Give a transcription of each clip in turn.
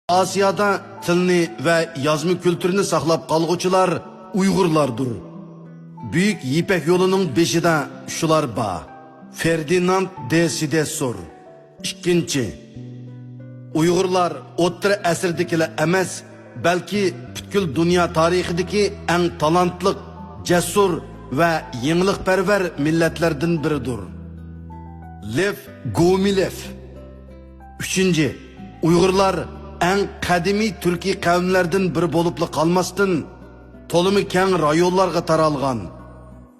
Asiyada tilni ve yazma kültürünü saklap kalgıçılar Uygurlardır. Büyük İpek yolunun beşida şular ba. Ferdinand de Sidesor. İkinci. Uygurlar o'ttir asrdagilar emas, balki butkul dünya tarixidagi eng talantli, cesur ve yenilikperver milletlerden biridir. Lev Gumilev. Üçüncü. Uygurlar en kadimi Türkiye kavimlerden biri bolupla kalmasın, tolumi keng rayonlarga taralgan.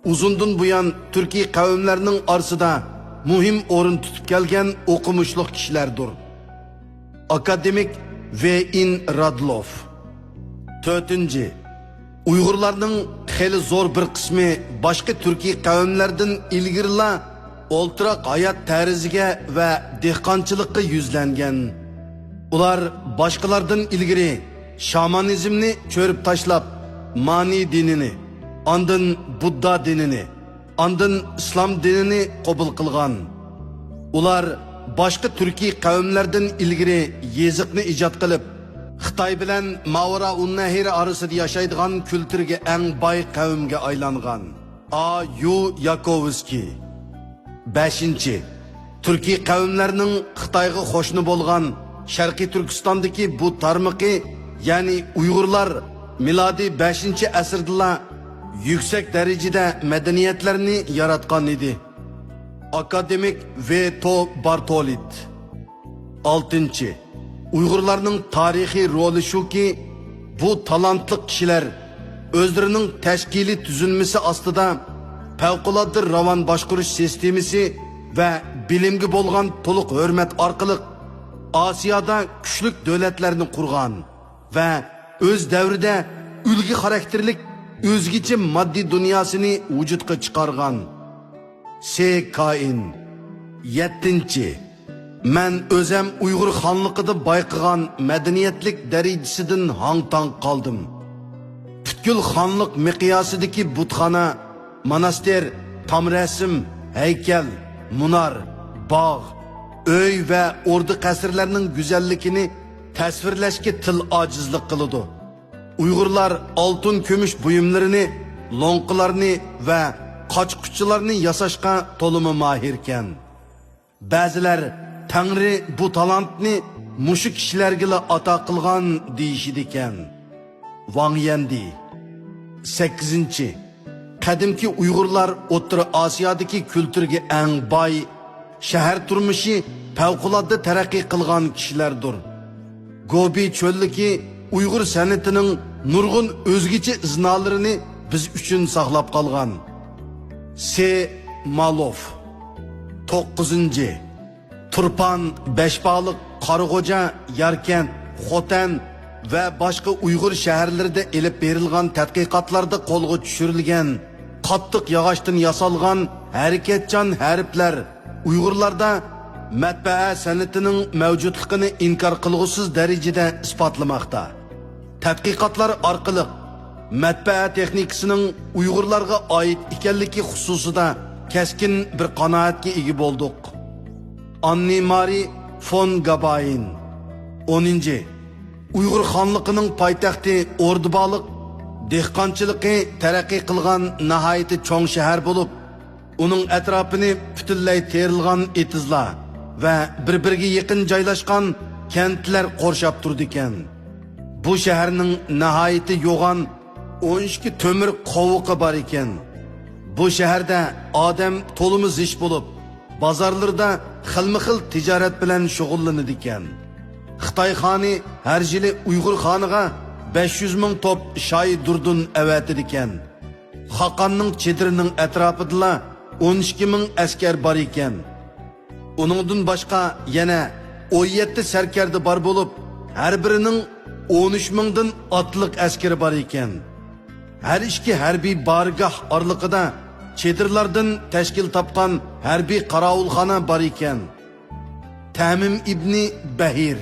Uzundan buyan Türkiye kavimlerinin arsıda muhim orun tutup gelgen okumuşluk kişilerdir. Akademik V.İn Radlov. Dördüncü. Uygurlarning xeli zor bir kısmı başka Türkiye kavimlerden ilgirla oltirak hayat terziga ve dehqonchilikqa yuzlangan. Ular başkalardan ilgiri şamanizmni çörüp taşlap mani dinini, andın Budda dinini, andın İslam dinini qabul qilgan. Ular başka Türkiye kavimlerden ilgiri yezikni ijod qilib, Xitoy bilan Mavara Nahir arasida yaşaydigan kültürge eng bay kavimga aylangan. A. Yu Yakovski. 5. Türkiye kavimlerinin Xitoyga qo'shni bo'lgan Şarkı Türkistan'daki bu tarmıqı, yani Uygurlar miladi 5. asırda yüksek derecede medeniyetlerini yaratkan idi. Akademik Veto Bartolit. 6. Uygurlarning tarihi rolü şu ki, bu talantlı kişiler özlerinin teşkili tüzülmesi aslında fevkalade ravan başkuruş sistemisi ve bilimgi bolgan toluk hürmet arkalık Asiyada küçlük devletlerini kurgan ve öz devride ülgi karakterlik özgüçe maddi dünyasını vücutga çıkargan. S.K.İn. 7. Men özem Uygur xanlıqıda bayqıgan medeniyetlik derecesinden hang-tang kaldım. Bütkül xanlık miqyasidaki butxana, monaster, tam resim, heykel, munar, bağ, öy ve ordu kasırlarının güzellikini tasvirleşki til acizlik kılıdı. Uygurlar altın kömüş buyumlarını, lonqılarını ve kaçkıçılarını yasaşka tolumu mahirken. Bazılar Tanrı bu talantını muşu kişilergile ata kılgan deyişidiken. Wang Yendi. 8. Kadimki Uygurlar O'rta Asiyadaki kültürge en bay, şehir turmuşu fevkalade terakki kılgan kişilerdir. Gobi çöldeki Uygur sanatının nurgun özgüçe iznalarını biz üçün saklap kalgan. S. Malov. 9. Turpan, Beşbalık, Karıkoca, Yarkent, Xoten ve başka Uygur şehirlerde elip verilgan tədqiqatlarda kolga düşürülgen, kattık yağaçtan yasalgan hareketcan harfler Uygurlarda matbaa sanatının mevcutluğunu inkar kılgısız derecede ispatlamakta. Tədqiqatlar arkalık matbaa teknikisinin Uygurlarga ait ikenliki hususida keskin bir kanaatga ega olduk. Anni Mari von Gabayin. 10. Uygur xanlıqının paytaxtı Ordubalık, dehqonchilikni taraqqiy qilgan nihoyatda cho'ng shahar bo'lib, uning atrofini butunlay terilgan etizlar va bir-biriga yaqin joylashgan kentlar qorshab turdi ekan. Bu shaharning nihoyatda yo'g'on 12 to'mir qovuqi bor ekan. Bu shaharda odam to'limi zish bo'lib, bozorlarda xilma-xil tijorat bilan shug'ullanadi ekan. Xitoy xoni har yili Uyg'ur xoniga 500 ming top shoy durdun avatidi ekan. Xaqonning chedirining atrofida 12 ming askar bor ekan. Uningdan boshqa yana 17 sarkarda bor bo'lib, har birining 13 mingdan otliq askari bor ekan. Har ikki harbiy bargoh orliqida chedirlardan tashkil topgan harbiy qarovulxona bor ekan. Tamim ibn Bahir.